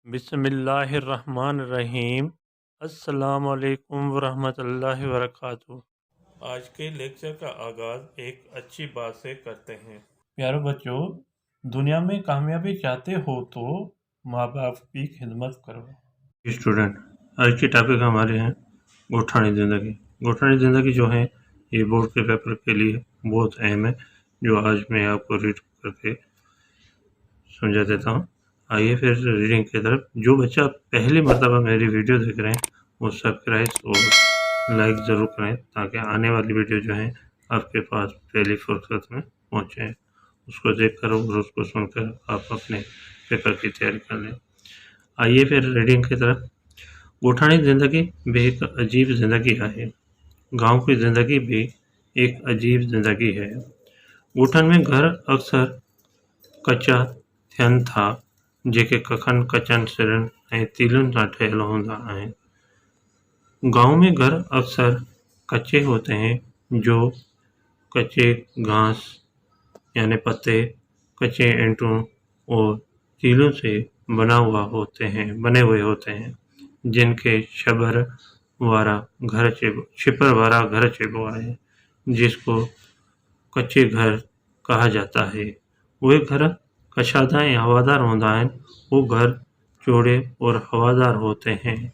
बिस्मिल्लाहिर्रहमानिर्रहीम। अस्सलाम वालेकुम वरहमतुल्लाहि वबरकातुहू। आज के लेक्चर का आगाज़ एक अच्छी बात से करते हैं। प्यारे बच्चों, दुनिया में कामयाबी चाहते हो तो माँ बाप की खिदमत करो। स्टूडेंट, आज की टॉपिक हमारे हैं गोठानी ज़िंदगी। गोठानी ज़िंदगी जो है ये बोर्ड के पेपर के लिए बहुत अहम है, जो आज मैं आपको रीड करके समझा देता हूँ। आइए फिर रीडिंग की तरफ। जो बच्चा पहली मरतबा मेरी वीडियो देख रहे हैं वो सब्सक्राइब और लाइक ज़रूर करें, ताकि आने वाली वीडियो जो है आपके पास पहली फुर्सत में पहुँचे। उसको देखकर और उसको सुनकर आप अपने पेपर की तैयारी कर लें। आइए फिर रीडिंग की तरफ। गोठानी ज़िंदगी भी एक अजीब ज़िंदगी है। गांव की ज़िंदगी भी एक अजीब ज़िंदगी है। गोठन में घर अक्सर कच्चा थियन था, जेके कखन कचन सिरन ऐं तीलुनि सां ठहियल हूंदा आहिनि। गांव में घर अक्सर कच्चे होते हैं, जो कच्चे घास यानी पत्ते, कच्चे ईंटों और तीलों से बने हुए होते हैं, जिनके छिपर वारा घर चइबो आहे, जिसको कच्चे घर कहा जाता है। वे घर कशादा ऐं हवादार हूंदा आहिनि। वो घर चौड़े और हवादार होते हैं।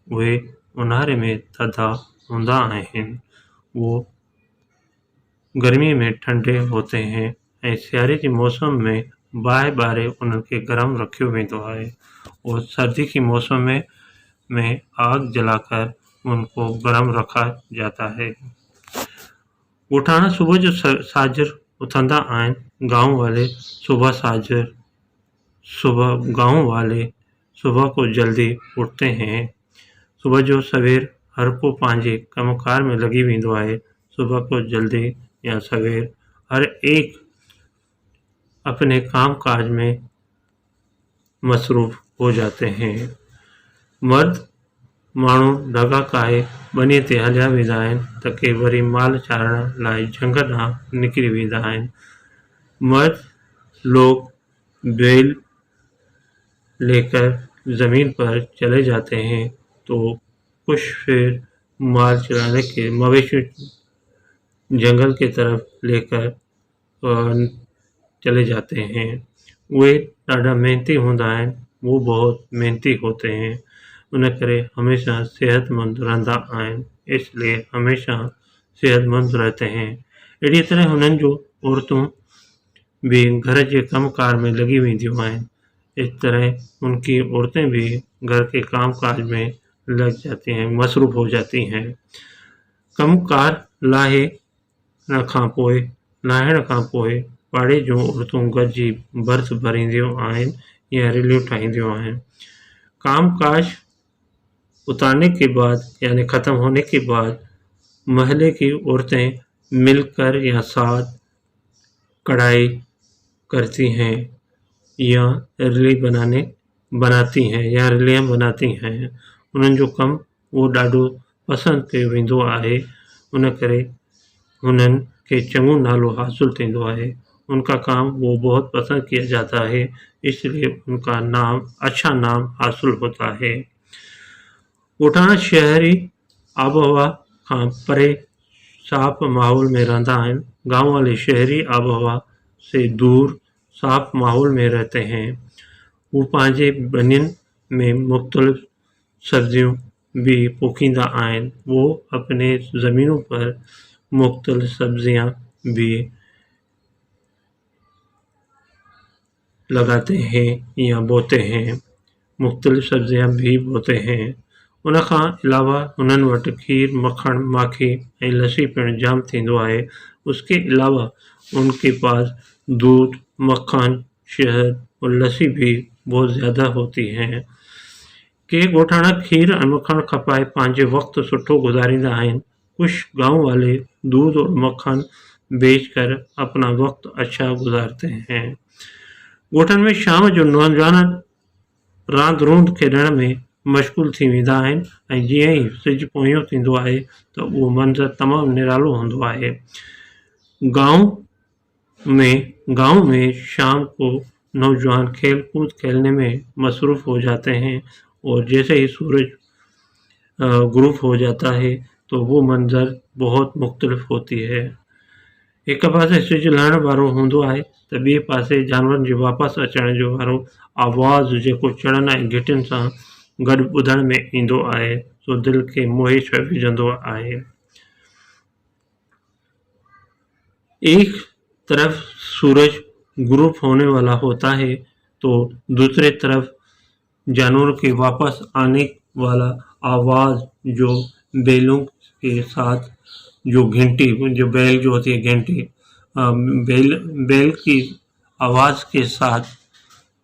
वे ऊन्हारे में थधा हूंदा आहिनि। वो गर्मी में ठंडे होते हैं ऐं सियारे जे मौसम में बाहि ॿारे उन्हनि खे गरम रखियो वेंदो आहे और सर्दी के मौसम में आग जलाकर उनको गरम रखा जाता है। गोठाना सुबह जो साझर उथंदा आहिनि। गांव वाले सुबह को जल्दी उठते हैं। सुबह जो सवेर हर को पंहिंजे कमकार में लगी वेंदो आहे। सुबह को जल्दी या सवेर हर एक अपने काम काज में मसरूफ़ हो जाते हैं। मर्द माण्हू ढगा काहे बनीअ ते हलिया वेंदा आहिनि त के वरी माल चारण लाइ झंग ॾांहुं निकिरी वेंदा आहिनि। मर्द लोग बैल लेकर ज़मीन पर चले जाते हैं, तो कुछ फिर माल चराने के मवेशी जंगल की तरफ लेकर चले जाते हैं। वे ॾाढा मेहनती हूंदा आहिनि। वो बहुत मेहनती होते हैं, उन करे हमेशा सेहतमंद रहंदा आहिनि, इसलिए हमेशा सेहतमंद रहते हैं। अहिड़ी तरह हुननि जो औरतूं भी घर के कमकार में लगी वेंदियूं आहिनि। इस तरह उनकी औरतें भी घर के काम काज में लग जाती हैं, मसरूफ़ हो जाती हैं। कमकार लाहिण खां पोइ पाड़े जूं औरतूं गॾिजी भर्त भरींदियूं आहिनि या रिलियूं ठाहींदियूं आहिनि। काम काज उतारने के बाद यानी ख़त्म होने के बाद महल्ले की औरतें मिलकर या साथ कढ़ाई करती हैं या रिलियां बनाती हैं। उन्हनि जो कमु वो ॾाढो पसंदि कयो वेंदो आहे, उन करे उन्हनि के चङो नालो हासिल थींदो आहे। उनका काम वो बहुत पसंद किया जाता है, इसलिए उनका अच्छा नाम हासिल होता है। गोठाना शहरी आबहवा खां परे साफ माहौल में रहंदा आहिनि। गांव वाले शहरी आबहवा से दूर साफ माहौल में रहते हैं। वो पंहिंजे बनियुनि में मुख्तलिफ सब्जियों भी पोखींदा आहिनि। वो अपने ज़मीनों पर मुख्तलिफ सब्जियां भी लगाते हैं या बोते हैं। उन खां अलावा उन्हनि वटि खीर, मक्खण, माखी ऐं लस्सी पिणु जाम थींदो आहे। उसके अलावा उनके पास दूध, मक्खन, शहद और लस्सी भी बहुत ज़्यादा होती हैं। के गोठाणा खीर ऐं मक्खण खपाए पंहिंजो वक़्तु सुठो गुज़ारींदा आहिनि। कुछ गांव वाले दूध और मक्खन बेचकर अपना वक़्त अच्छा गुज़ारते हैं। गोठन में शाम जो नौजवान रांदि रूंद खेॾण में मशगूल थी वेंदा आहिनि ऐं जीअं ई सिजु पोयों थींदो आहे त उहो मंज़र तमामु निरालो हूंदो आहे। गांव में शाम को नौजवान खेल कूद खेलने में मसरूफ़ हो जाते हैं और जैसे ही सूरज ग्रुप हो जाता है तो वो मंज़र बहुत मुख़्तलिफ़ होती है। एक पासे सिजु लहण वारो हूंदो आहे त ॿिए पासे जानवरनि जे वापसि अचण जो वारो आवाज़ु जेको चढ़नि ऐं घिटियुनि सां गॾु ॿुधण में ईंदो आहे सो दिलि खे मोहे छॾे विझंदो आहे। एक तरफ सूरज ग्रुप होने वाला होता है तो दूसरे तरफ जानवरों के वापस आने वाला आवाज़ जो बैलों के साथ जो घंटी जो बैल जो होती है घंटी बैल की आवाज़ के साथ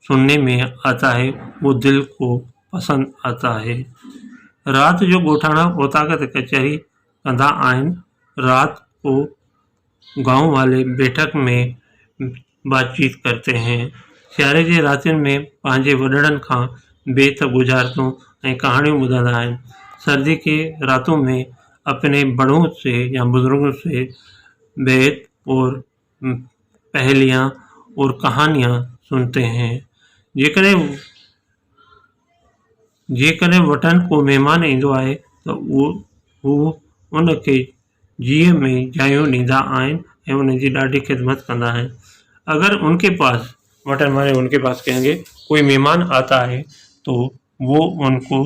सुनने में आता है वो दिल को पसंद आता है। रात जो ॻोठाणा ओतागत कचहरी कंदा आहिनि। रात को गांव वाले बैठक में बातचीत करते हैं। सियारे जी रातियुनि में पंहिंजे वॾड़नि खां बेत गुज़ारतूं ऐं कहाणियूं ॿुधंदा आहिनि। सर्दी की रातों में अपने बड़ों से या बुजुर्गों से बेत और पहेलियाँ और कहानियाँ सुनते हैं। जेकॾहिं वटनि को महिमान ईंदो आहे त हू उन खे जीअं में जायूं ॾींदा आहिनि ऐं उन जी ॾाढी ख़िदमत कंदा आहिनि। अगर उनके पास वटन माने उनके पास कहेंगे कोई मेहमान आता है तो वो उनको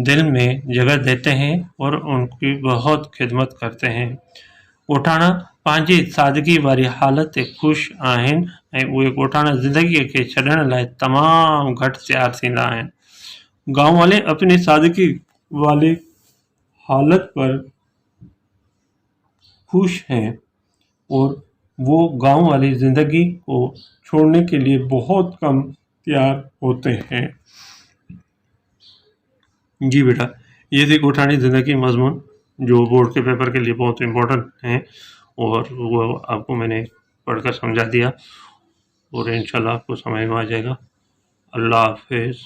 दिल में जगह देते हैं और उनकी बहुत खिदमत करते हैं। ॻोठाणा पंहिंजी सादगी वारी हालत ते ख़ुशि आहिनि ऐं उहे ॻोठाणा ज़िंदगीअ खे छॾण लाइ तमामु घटि तयारु थींदा आहिनि। गांव वाले अपनी सादगी वाली हालत पर खुश हैं और वो गांव वाली ज़िंदगी को छोड़ने के लिए बहुत कम तैयार होते हैं। जी बेटा, ये थी ॻोठाणी ज़िंदगी मज़मून जो बोर्ड के पेपर के लिए बहुत इम्पोर्टेंट है और वो आपको मैंने पढ़कर समझा दिया और इंशाल्लाह आपको समझ में आ जाएगा। अल्लाह हाफ़िज़।